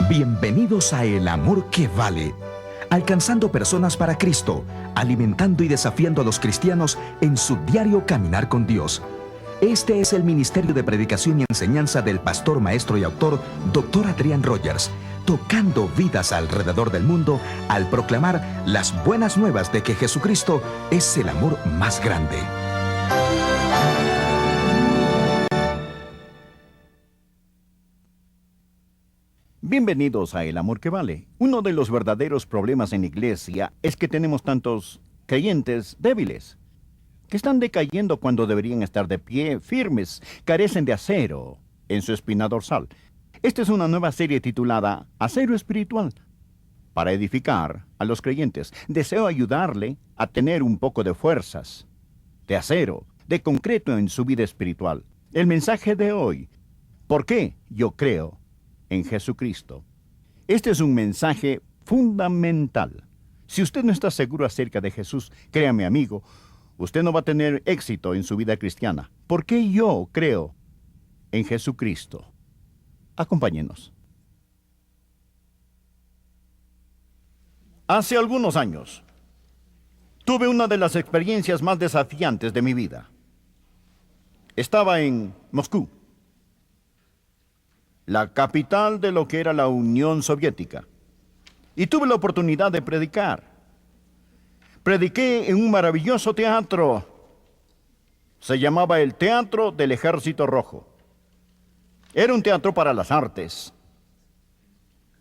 Bienvenidos a El Amor que Vale, alcanzando personas para Cristo, alimentando y desafiando a los cristianos en su diario caminar con Dios. Este es el ministerio de predicación y enseñanza del pastor, maestro y autor, Dr. Adrian Rogers, tocando vidas alrededor del mundo al proclamar las buenas nuevas de que Jesucristo es el amor más grande. Bienvenidos a El Amor que Vale. Uno de los verdaderos problemas en la iglesia es que tenemos tantos creyentes débiles, que están decayendo cuando deberían estar de pie, firmes, carecen de acero en su espina dorsal. Esta es una nueva serie titulada Acero Espiritual, para edificar a los creyentes. Deseo ayudarle a tener un poco de fuerzas, de acero, de concreto en su vida espiritual. El mensaje de hoy: ¿por qué yo creo en Jesucristo? Este es un mensaje fundamental. Si usted no está seguro acerca de Jesús, créame, amigo, usted no va a tener éxito en su vida cristiana. ¿Por qué yo creo en Jesucristo? Acompáñenos. Hace algunos años, tuve una de las experiencias más desafiantes de mi vida. Estaba en Moscú, la capital de lo que era la Unión Soviética, y tuve la oportunidad de predicar. Prediqué en un maravilloso teatro. Se llamaba el Teatro del Ejército Rojo. Era un teatro para las artes.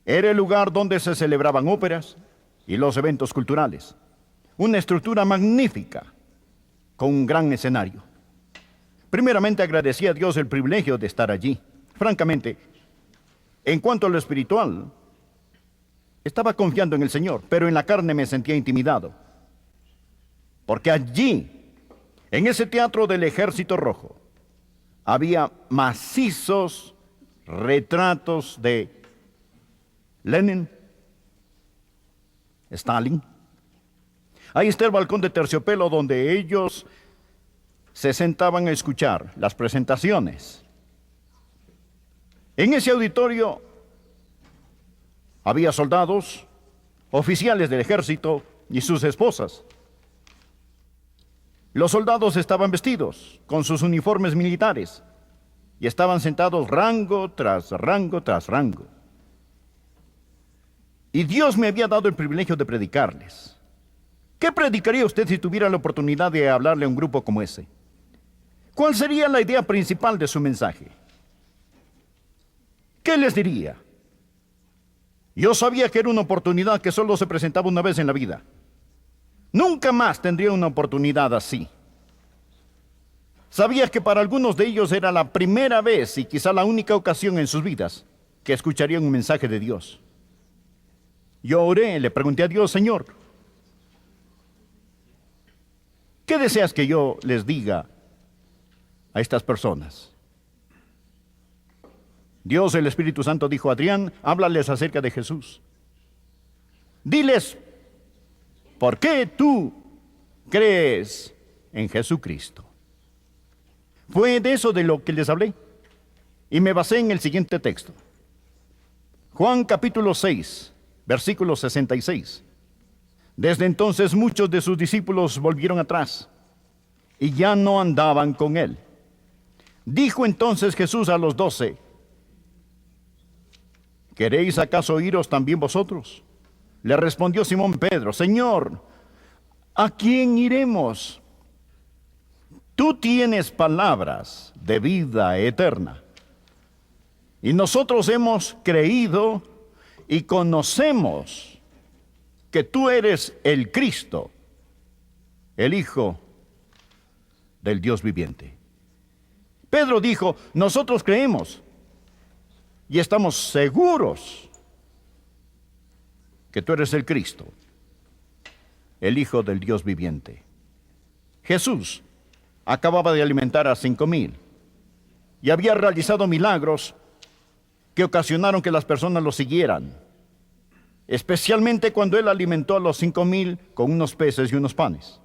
Era el lugar donde se celebraban óperas y los eventos culturales. Una estructura magnífica, con un gran escenario. Primeramente agradecí a Dios el privilegio de estar allí. Francamente, en cuanto a lo espiritual, estaba confiando en el Señor, pero en la carne me sentía intimidado. Porque allí, en ese teatro del Ejército Rojo, había macizos retratos de Lenin, Stalin. Ahí está el balcón de terciopelo donde ellos se sentaban a escuchar las presentaciones. En ese auditorio había soldados, oficiales del ejército y sus esposas. Los soldados estaban vestidos con sus uniformes militares y estaban sentados rango tras rango tras rango. Y Dios me había dado el privilegio de predicarles. ¿Qué predicaría usted si tuviera la oportunidad de hablarle a un grupo como ese? ¿Cuál sería la idea principal de su mensaje? ¿Qué les diría? Yo sabía que era una oportunidad que solo se presentaba una vez en la vida. Nunca más tendría una oportunidad así. Sabía que para algunos de ellos era la primera vez y quizá la única ocasión en sus vidas que escucharían un mensaje de Dios. Yo oré, le pregunté a Dios: Señor, ¿qué deseas que yo les diga a estas personas? Dios, el Espíritu Santo, dijo: Adrián, háblales acerca de Jesús. Diles, ¿por qué tú crees en Jesucristo? Fue de eso de lo que les hablé. Y me basé en el siguiente texto. Juan capítulo 6, versículo 66. Desde entonces muchos de sus discípulos volvieron atrás y ya no andaban con él. Dijo entonces Jesús a los 12: ¿queréis acaso iros también vosotros? Le respondió Simón Pedro: Señor, ¿a quién iremos? Tú tienes palabras de vida eterna. Y nosotros hemos creído y conocemos que tú eres el Cristo, el Hijo del Dios viviente. Pedro dijo: nosotros creemos y estamos seguros que tú eres el Cristo, el Hijo del Dios viviente. Jesús acababa de alimentar a 5,000 y había realizado milagros que ocasionaron que las personas lo siguieran, especialmente cuando él alimentó a los 5,000 con unos peces y unos panes.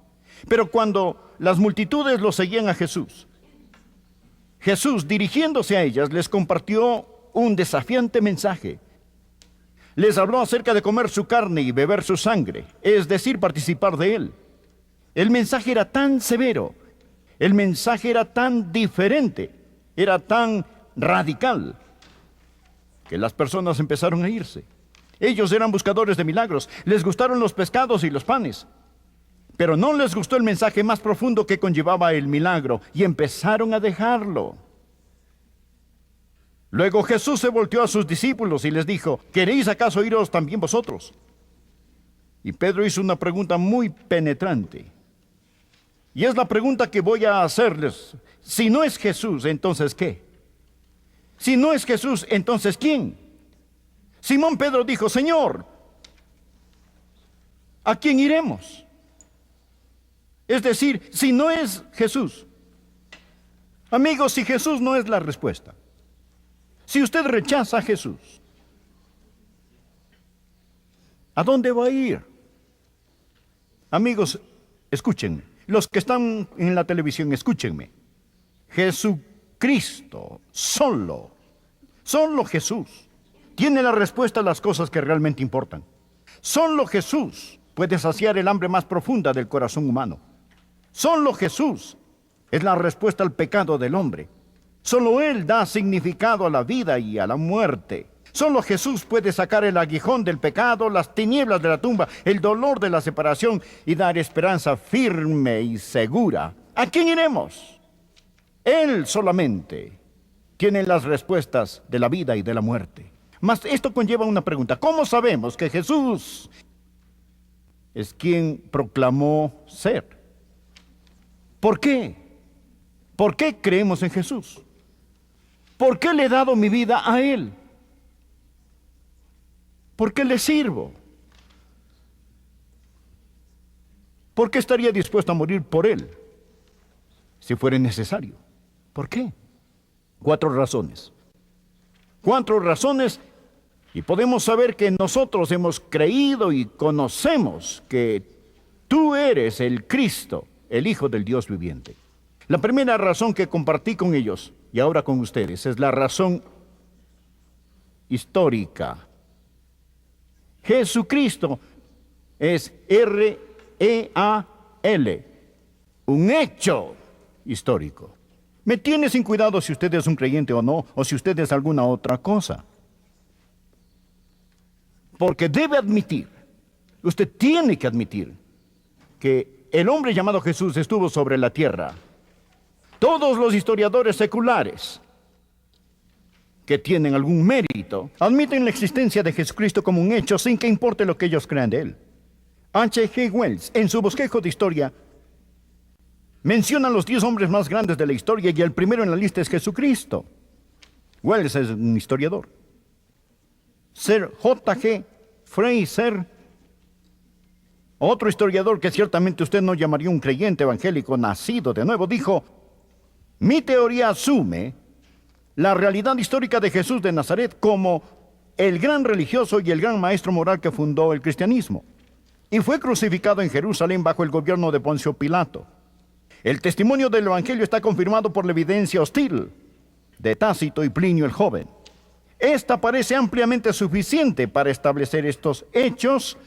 Pero cuando las multitudes lo seguían a Jesús, Jesús, dirigiéndose a ellas, les compartió un desafiante mensaje Les habló acerca de comer su carne y beber su sangre, es decir, participar de él. El mensaje era tan severo, el mensaje era tan diferente, era tan radical, que las personas empezaron a irse. Ellos eran buscadores de milagros, les gustaron los pescados y los panes, pero no les gustó el mensaje más profundo que conllevaba el milagro, y empezaron a dejarlo. Luego Jesús se volteó a sus discípulos y les dijo: ¿queréis acaso iros también vosotros? Y Pedro hizo una pregunta muy penetrante. Y es la pregunta que voy a hacerles. Si no es Jesús, ¿entonces qué? Si no es Jesús, ¿entonces quién? Simón Pedro dijo: Señor, ¿a quién iremos? Es decir, si no es Jesús. Amigos, si Jesús no es la respuesta, si usted rechaza a Jesús, ¿a dónde va a ir? Amigos, escúchenme. Los que están en la televisión, escúchenme. Jesucristo, solo Jesús, tiene la respuesta a las cosas que realmente importan. Solo Jesús puede saciar el hambre más profunda del corazón humano. Solo Jesús es la respuesta al pecado del hombre. Solo Él da significado a la vida y a la muerte. Solo Jesús puede sacar el aguijón del pecado, las tinieblas de la tumba, el dolor de la separación y dar esperanza firme y segura. ¿A quién iremos? Él solamente tiene las respuestas de la vida y de la muerte. Mas esto conlleva una pregunta. ¿Cómo sabemos que Jesús es quien proclamó ser? ¿Por qué? ¿Por qué creemos en Jesús? ¿Por qué le he dado mi vida a Él? ¿Por qué le sirvo? ¿Por qué estaría dispuesto a morir por Él si fuera necesario? ¿Por qué? 4 razones. 4 razones, y podemos saber que nosotros hemos creído y conocemos que tú eres el Cristo, el Hijo del Dios viviente. La primera razón que compartí con ellos y ahora con ustedes es la razón histórica. Jesucristo es R-E-A-L, un hecho histórico. Me tiene sin cuidado si usted es un creyente o no, o si usted es alguna otra cosa. Porque debe admitir, usted tiene que admitir, que el hombre llamado Jesús estuvo sobre la tierra. Todos los historiadores seculares que tienen algún mérito admiten la existencia de Jesucristo como un hecho sin que importe lo que ellos crean de él. H.G. Wells, en su bosquejo de historia, menciona los 10 hombres más grandes de la historia y el primero en la lista es Jesucristo. Wells es un historiador. Sir J.G. Fraser, otro historiador que ciertamente usted no llamaría un creyente evangélico nacido de nuevo, dijo: mi teoría asume la realidad histórica de Jesús de Nazaret como el gran religioso y el gran maestro moral que fundó el cristianismo. Y fue crucificado en Jerusalén bajo el gobierno de Poncio Pilato. El testimonio del Evangelio está confirmado por la evidencia hostil de Tácito y Plinio el Joven. Esta parece ampliamente suficiente para establecer estos hechos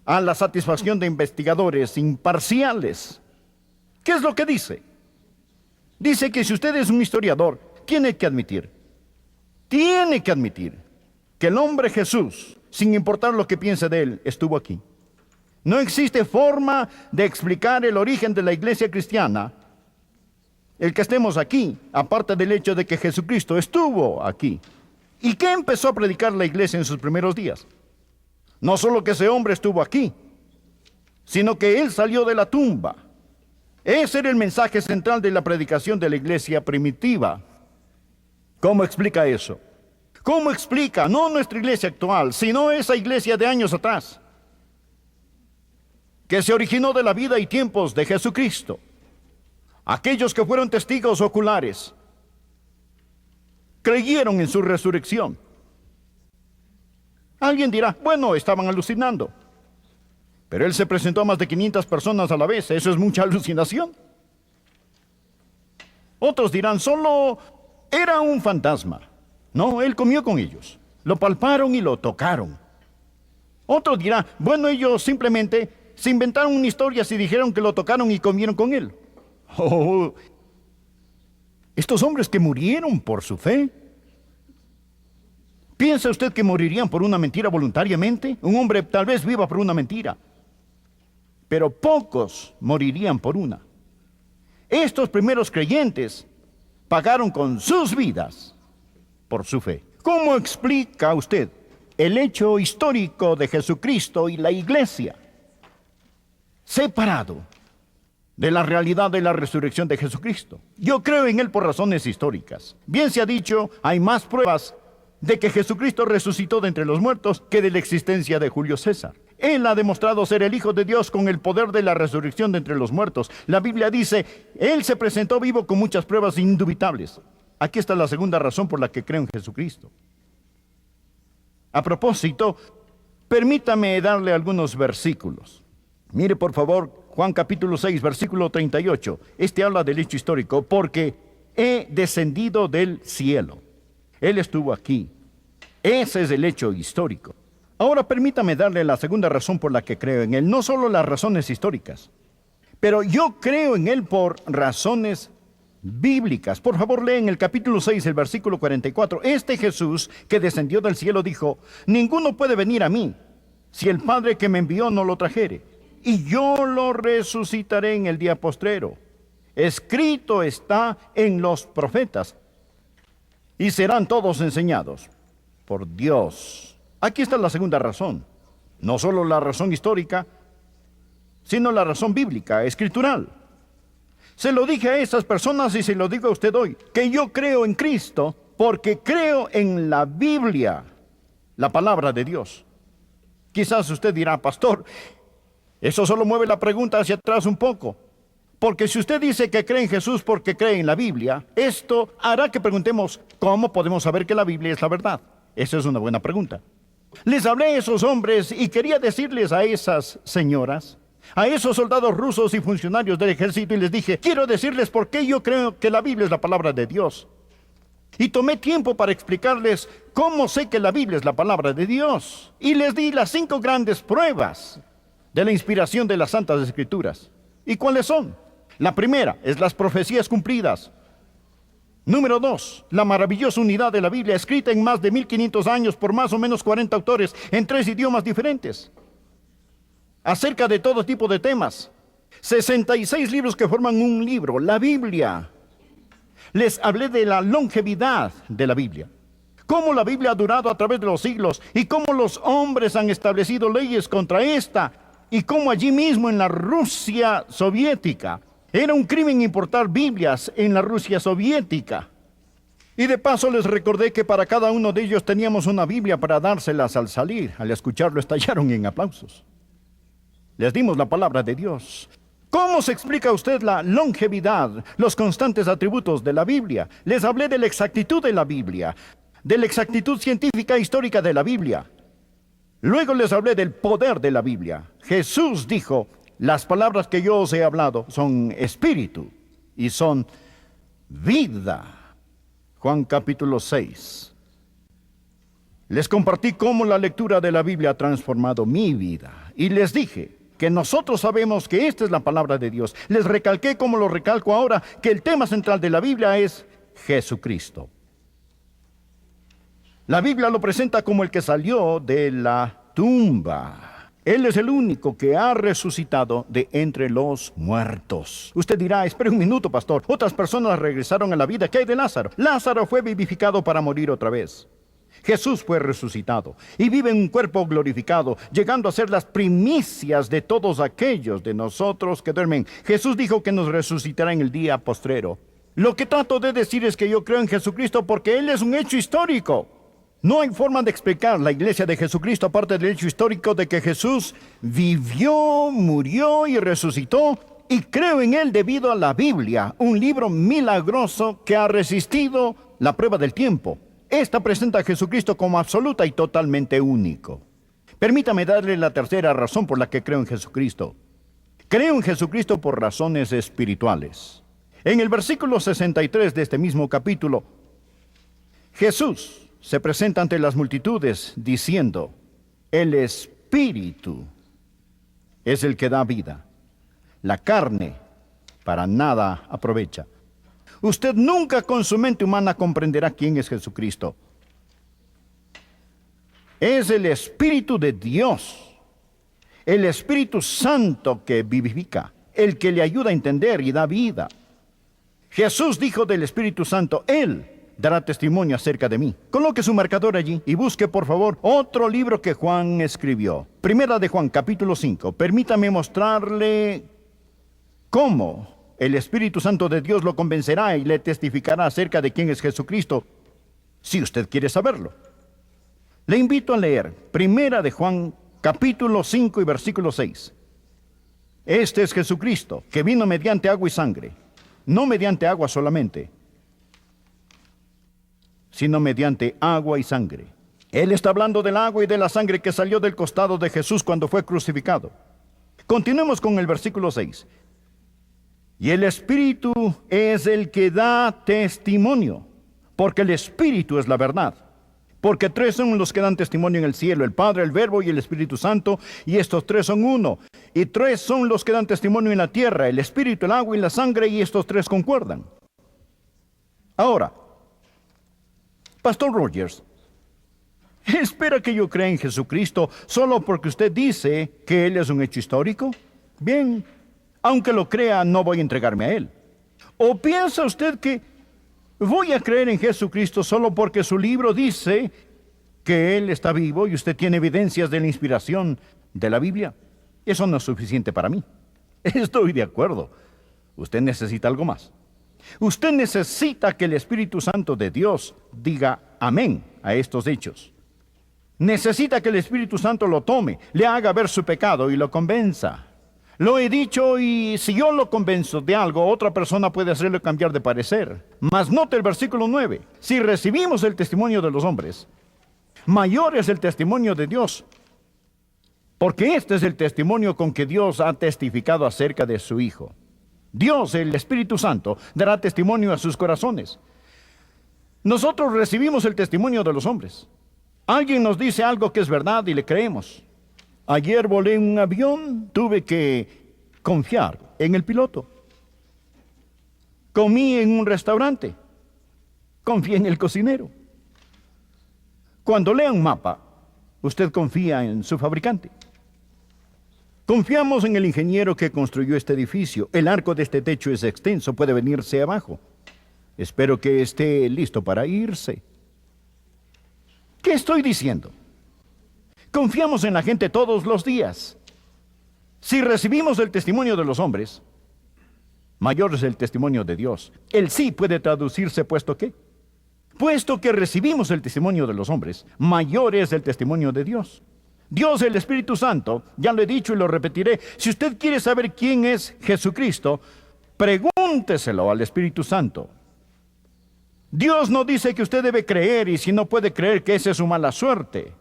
a la satisfacción de investigadores imparciales. ¿Qué es lo que dice? Dice que si usted es un historiador, tiene que admitir que el hombre Jesús, sin importar lo que piense de él, estuvo aquí. No existe forma de explicar el origen de la iglesia cristiana, el que estemos aquí, aparte del hecho de que Jesucristo estuvo aquí. ¿Y qué empezó a predicar la iglesia en sus primeros días? No solo que ese hombre estuvo aquí, sino que él salió de la tumba. Ese era el mensaje central de la predicación de la iglesia primitiva. ¿Cómo explica eso? ¿Cómo explica, no nuestra iglesia actual, sino esa iglesia de años atrás, que se originó de la vida y tiempos de Jesucristo? Aquellos que fueron testigos oculares creyeron en su resurrección. Alguien dirá: bueno, estaban alucinando. Pero él se presentó a más de 500 personas a la vez. ¿Eso es mucha alucinación? Otros dirán: solo era un fantasma. No, él comió con ellos. Lo palparon y lo tocaron. Otro dirá, bueno, ellos simplemente se inventaron una historia y dijeron que lo tocaron y comieron con él. Oh, estos hombres que murieron por su fe. ¿Piensa usted que morirían por una mentira voluntariamente? Un hombre tal vez viva por una mentira, pero pocos morirían por una. Estos primeros creyentes pagaron con sus vidas por su fe. ¿Cómo explica usted el hecho histórico de Jesucristo y la iglesia separado de la realidad de la resurrección de Jesucristo? Yo creo en él por razones históricas. Bien se ha dicho, hay más pruebas de que Jesucristo resucitó de entre los muertos que de la existencia de Julio César. Él ha demostrado ser el Hijo de Dios con el poder de la resurrección de entre los muertos. La Biblia dice, Él se presentó vivo con muchas pruebas indubitables. Aquí está la segunda razón por la que creo en Jesucristo. A propósito, permítame darle algunos versículos. Mire por favor, Juan capítulo 6, versículo 38. Este habla del hecho histórico, porque he descendido del cielo. Él estuvo aquí. Ese es el hecho histórico. Ahora permítame darle la segunda razón por la que creo en Él. No solo las razones históricas, pero yo creo en Él por razones bíblicas. Por favor, leen el capítulo 6, el versículo 44. Este Jesús que descendió del cielo dijo, ninguno puede venir a mí si el Padre que me envió no lo trajere. Y yo lo resucitaré en el día postrero. Escrito está en los profetas. Y serán todos enseñados por Dios. Aquí está la segunda razón. No solo la razón histórica, sino la razón bíblica, escritural. Se lo dije a esas personas y se lo digo a usted hoy, que yo creo en Cristo porque creo en la Biblia, la palabra de Dios. Quizás usted dirá, pastor, eso solo mueve la pregunta hacia atrás un poco. Porque si usted dice que cree en Jesús porque cree en la Biblia, esto hará que preguntemos, ¿cómo podemos saber que la Biblia es la verdad? Esa es una buena pregunta. Les hablé a esos hombres y quería decirles a esas señoras, a esos soldados rusos y funcionarios del ejército, y les dije, quiero decirles por qué yo creo que la Biblia es la palabra de Dios. Y tomé tiempo para explicarles cómo sé que la Biblia es la palabra de Dios. Y les di las 5 grandes pruebas de la inspiración de las Santas Escrituras. ¿Y cuáles son? La primera es las profecías cumplidas. Número 2, la maravillosa unidad de la Biblia, escrita en más de 1500 años por más o menos 40 autores en 3 idiomas diferentes, acerca de todo tipo de temas. 66 libros que forman un libro, la Biblia. Les hablé de la longevidad de la Biblia, cómo la Biblia ha durado a través de los siglos y cómo los hombres han establecido leyes contra esta, y cómo allí mismo en la Rusia soviética era un crimen importar Biblias en la Rusia soviética. Y de paso les recordé que para cada uno de ellos teníamos una Biblia para dárselas al salir. Al escucharlo estallaron en aplausos. Les dimos la palabra de Dios. ¿Cómo se explica a usted la longevidad, los constantes atributos de la Biblia? Les hablé de la exactitud de la Biblia, de la exactitud científica e histórica de la Biblia. Luego les hablé del poder de la Biblia. Jesús dijo, las palabras que yo os he hablado son espíritu y son vida. Juan capítulo 6. Les compartí cómo la lectura de la Biblia ha transformado mi vida. Y les dije que nosotros sabemos que esta es la palabra de Dios. Les recalqué, como lo recalco ahora, que el tema central de la Biblia es Jesucristo. La Biblia lo presenta como el que salió de la tumba. Él es el único que ha resucitado de entre los muertos. Usted dirá, espere un minuto, pastor. Otras personas regresaron a la vida. ¿Qué hay de Lázaro? Lázaro fue vivificado para morir otra vez. Jesús fue resucitado y vive en un cuerpo glorificado, llegando a ser las primicias de todos aquellos de nosotros que duermen. Jesús dijo que nos resucitará en el día postrero. Lo que trato de decir es que yo creo en Jesucristo porque Él es un hecho histórico. No hay forma de explicar la iglesia de Jesucristo aparte del hecho histórico de que Jesús vivió, murió y resucitó. Y creo en Él debido a la Biblia, un libro milagroso que ha resistido la prueba del tiempo. Esta presenta a Jesucristo como absoluta y totalmente único. Permítame darle la tercera razón por la que creo en Jesucristo. Creo en Jesucristo por razones espirituales. En el versículo 63 de este mismo capítulo, Jesús se presenta ante las multitudes diciendo, el Espíritu es el que da vida. La carne para nada aprovecha. Usted nunca con su mente humana comprenderá quién es Jesucristo. Es el Espíritu de Dios, el Espíritu Santo que vivifica, el que le ayuda a entender y da vida. Jesús dijo del Espíritu Santo, Él dará testimonio acerca de mí. Coloque su marcador allí y busque, por favor, otro libro que Juan escribió. Primera de Juan, capítulo 5. Permítame mostrarle cómo el Espíritu Santo de Dios lo convencerá y le testificará acerca de quién es Jesucristo, si usted quiere saberlo. Le invito a leer Primera de Juan, capítulo 5 y versículo 6. Este es Jesucristo, que vino mediante agua y sangre, no mediante agua solamente, sino mediante agua y sangre. Él está hablando del agua y de la sangre que salió del costado de Jesús cuando fue crucificado. Continuemos con el versículo 6. Y el Espíritu es el que da testimonio, porque el Espíritu es la verdad. Porque tres son los que dan testimonio en el cielo, el Padre, el Verbo y el Espíritu Santo, y estos tres son uno. Y tres son los que dan testimonio en la tierra, el Espíritu, el agua y la sangre, y estos tres concuerdan. Ahora, Pastor Rogers, ¿espera que yo crea en Jesucristo solo porque usted dice que Él es un hecho histórico? Bien, aunque lo crea, no voy a entregarme a Él. ¿O piensa usted que voy a creer en Jesucristo solo porque su libro dice que Él está vivo y usted tiene evidencias de la inspiración de la Biblia? Eso no es suficiente para mí. Estoy de acuerdo. Usted necesita algo más. Usted necesita que el Espíritu Santo de Dios diga amén a estos hechos. Necesita que el Espíritu Santo lo tome, le haga ver su pecado y lo convenza. Lo he dicho, y si yo lo convenzo de algo, otra persona puede hacerle cambiar de parecer. Mas note el versículo 9. Si recibimos el testimonio de los hombres, mayor es el testimonio de Dios, porque este es el testimonio con que Dios ha testificado acerca de su Hijo. Dios, el Espíritu Santo, dará testimonio a sus corazones. Nosotros recibimos el testimonio de los hombres. Alguien nos dice algo que es verdad y le creemos. Ayer volé en un avión, tuve que confiar en el piloto. Comí en un restaurante, confié en el cocinero. Cuando lea un mapa, usted confía en su fabricante. Confiamos en el ingeniero que construyó este edificio. El arco de este techo es extenso, puede venirse abajo. Espero que esté listo para irse. ¿Qué estoy diciendo? Confiamos en la gente todos los días. Si recibimos el testimonio de los hombres, mayor es el testimonio de Dios. El sí puede traducirse puesto que. Puesto que recibimos el testimonio de los hombres, mayor es el testimonio de Dios. Dios, el Espíritu Santo, ya lo he dicho y lo repetiré, si usted quiere saber quién es Jesucristo, pregúnteselo al Espíritu Santo. Dios no dice que usted debe creer, y si no puede creer, que esa es su mala suerte.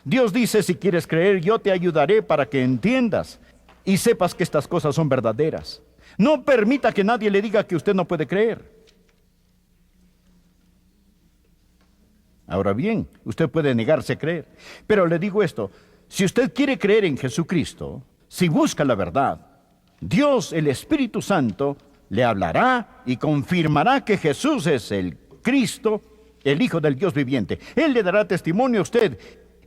Dios dice, si quieres creer, yo te ayudaré para que entiendas y sepas que estas cosas son verdaderas. No permita que nadie le diga que usted no puede creer. Ahora bien, usted puede negarse a creer, pero le digo esto, si usted quiere creer en Jesucristo, si busca la verdad, Dios, el Espíritu Santo, le hablará y confirmará que Jesús es el Cristo, el Hijo del Dios viviente. Él le dará testimonio a usted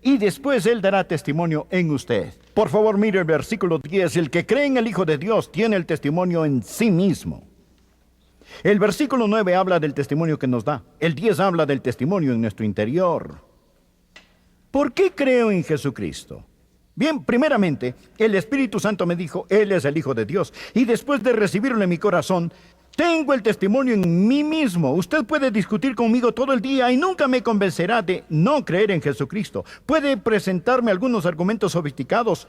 y después Él dará testimonio en usted. Por favor, mire el versículo 10. El que cree en el Hijo de Dios tiene el testimonio en sí mismo. El versículo 9 habla del testimonio que nos da. El 10 habla del testimonio en nuestro interior. ¿Por qué creo en Jesucristo? Bien, primeramente, el Espíritu Santo me dijo, Él es el Hijo de Dios. Y después de recibirlo en mi corazón, tengo el testimonio en mí mismo. Usted puede discutir conmigo todo el día y nunca me convencerá de no creer en Jesucristo. Puede presentarme algunos argumentos sofisticados,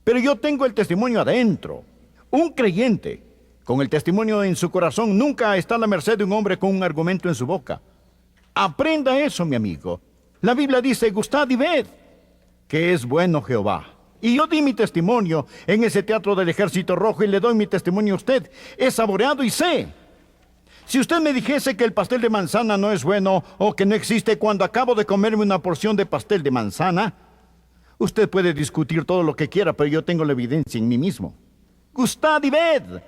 pero yo tengo el testimonio adentro. Un creyente con el testimonio en su corazón nunca está a la merced de un hombre con un argumento en su boca. Aprenda eso, mi amigo. La Biblia dice, gustad y ved que es bueno Jehová. Y yo di mi testimonio en ese teatro del Ejército Rojo y le doy mi testimonio a usted. He saboreado y sé. Si usted me dijese que el pastel de manzana no es bueno o que no existe cuando acabo de comerme una porción de pastel de manzana, usted puede discutir todo lo que quiera, pero yo tengo la evidencia en mí mismo. Gustad y ved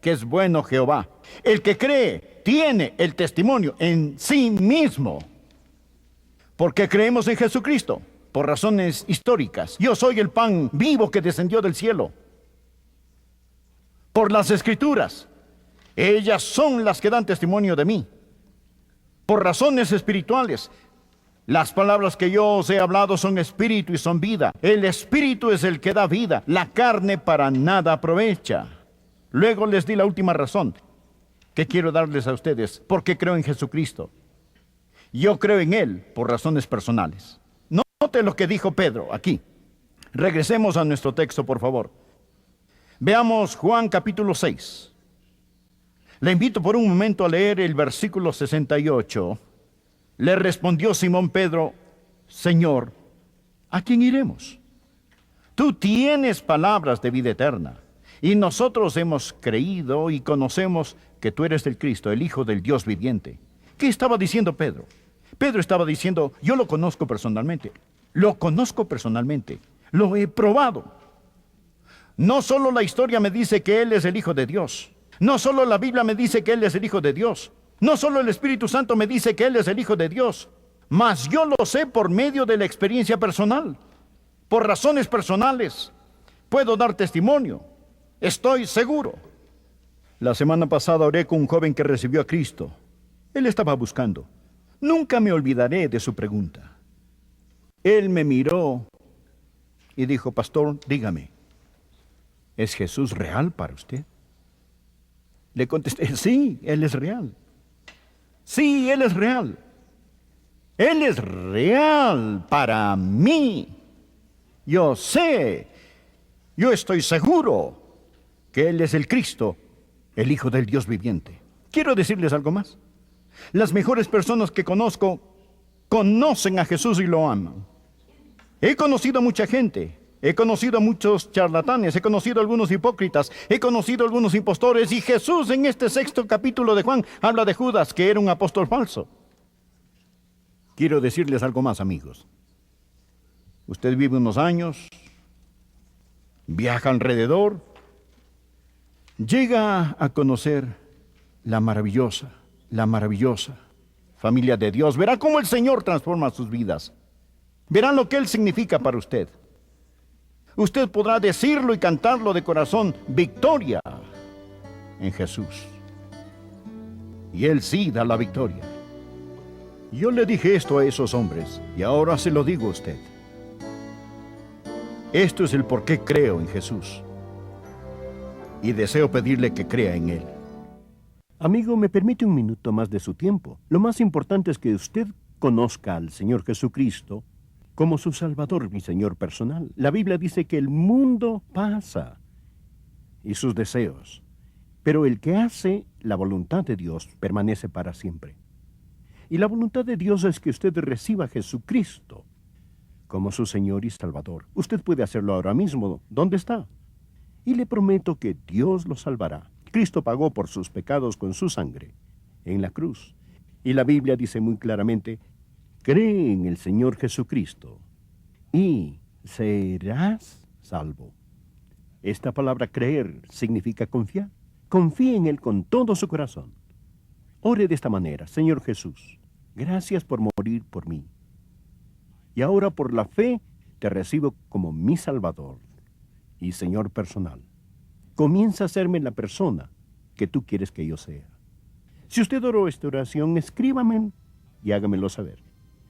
que es bueno Jehová. El que cree tiene el testimonio en sí mismo. ¿Por qué creemos en Jesucristo? Por razones históricas. Yo soy el pan vivo que descendió del cielo. Por las Escrituras. Ellas son las que dan testimonio de mí. Por razones espirituales. Las palabras que yo os he hablado son espíritu y son vida. El espíritu es el que da vida. La carne para nada aprovecha. Luego les di la última razón que quiero darles a ustedes. ¿Por qué creo en Jesucristo? Yo creo en Él por razones personales. Note lo que dijo Pedro aquí. Regresemos a nuestro texto, por favor. Veamos Juan capítulo 6. Le invito por un momento a leer el versículo 68. Le respondió Simón Pedro: Señor, ¿a quién iremos? Tú tienes palabras de vida eterna, y nosotros hemos creído y conocemos que tú eres el Cristo, el Hijo del Dios viviente. ¿Qué estaba diciendo Pedro? Pedro estaba diciendo: yo lo conozco personalmente, lo he probado. No solo la historia me dice que Él es el Hijo de Dios, no solo la Biblia me dice que Él es el Hijo de Dios, no solo el Espíritu Santo me dice que Él es el Hijo de Dios, mas yo lo sé por medio de la experiencia personal, por razones personales. Puedo dar testimonio, estoy seguro. La semana pasada oré con un joven que recibió a Cristo. Él estaba buscando. Nunca me olvidaré de su pregunta. Él me miró y dijo: Pastor, dígame, ¿es Jesús real para usted? Le contesté: sí, Él es real. Sí, Él es real. Él es real para mí. Yo sé, yo estoy seguro que Él es el Cristo, el Hijo del Dios viviente. Quiero decirles algo más. Las mejores personas que conozco conocen a Jesús y lo aman. He conocido a mucha gente, he conocido a muchos charlatanes, he conocido a algunos hipócritas, he conocido a algunos impostores, y Jesús en este 6º capítulo de Juan habla de Judas, que era un apóstol falso. Quiero decirles algo más, amigos. Usted vive unos años, viaja alrededor, llega a conocer la maravillosa familia de Dios. Verá cómo el Señor transforma sus vidas. Verán lo que Él significa para usted. Usted podrá decirlo y cantarlo de corazón: victoria en Jesús. Y Él sí da la victoria. Yo le dije esto a esos hombres, y ahora se lo digo a usted. Esto es el por qué creo en Jesús. Y deseo pedirle que crea en Él. Amigo, ¿me permite un minuto más de su tiempo? Lo más importante es que usted conozca al Señor Jesucristo como su Salvador, mi Señor personal. La Biblia dice que el mundo pasa y sus deseos, pero el que hace la voluntad de Dios permanece para siempre. Y la voluntad de Dios es que usted reciba a Jesucristo como su Señor y Salvador. Usted puede hacerlo ahora mismo. ¿Dónde está? Y le prometo que Dios lo salvará. Cristo pagó por sus pecados con su sangre en la cruz. Y la Biblia dice muy claramente: cree en el Señor Jesucristo y serás salvo. Esta palabra creer significa confiar. Confíe en Él con todo su corazón. Ore de esta manera: Señor Jesús, gracias por morir por mí. Y ahora por la fe te recibo como mi Salvador y Señor personal. Comienza a serme la persona que tú quieres que yo sea. Si usted oró esta oración, escríbame y hágamelo saber.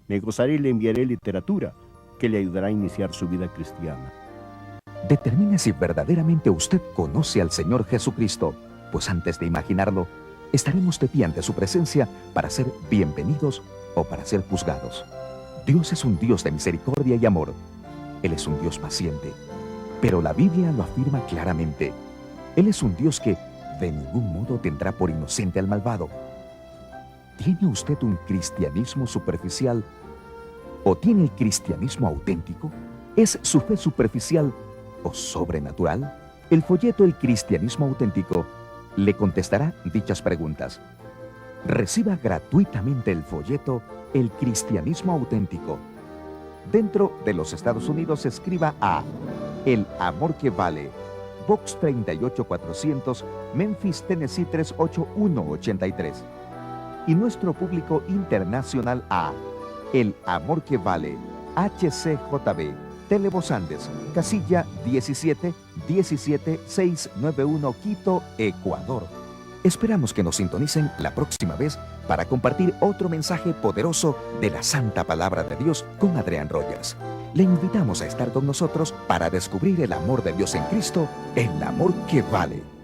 Me gozaré y le enviaré literatura que le ayudará a iniciar su vida cristiana. Determine si verdaderamente usted conoce al Señor Jesucristo, pues antes de imaginarlo, estaremos de pie ante su presencia para ser bienvenidos o para ser juzgados. Dios es un Dios de misericordia y amor. Él es un Dios paciente, pero la Biblia lo afirma claramente. Él es un Dios que de ningún modo tendrá por inocente al malvado. ¿Tiene usted un cristianismo superficial o tiene el cristianismo auténtico? ¿Es su fe superficial o sobrenatural? El folleto El cristianismo auténtico le contestará dichas preguntas. Reciba gratuitamente el folleto El Cristianismo Auténtico. Dentro de los Estados Unidos, escriba a El Amor que Vale, Box 38400, Memphis, Tennessee 38183. Y nuestro público internacional a El Amor que Vale, HCJB, Telebos Andes, casilla 1717691, Quito, Ecuador. Esperamos que nos sintonicen la próxima vez para compartir otro mensaje poderoso de la Santa Palabra de Dios con Adrián Rogers. Le invitamos a estar con nosotros para descubrir el amor de Dios en Cristo, el amor que vale.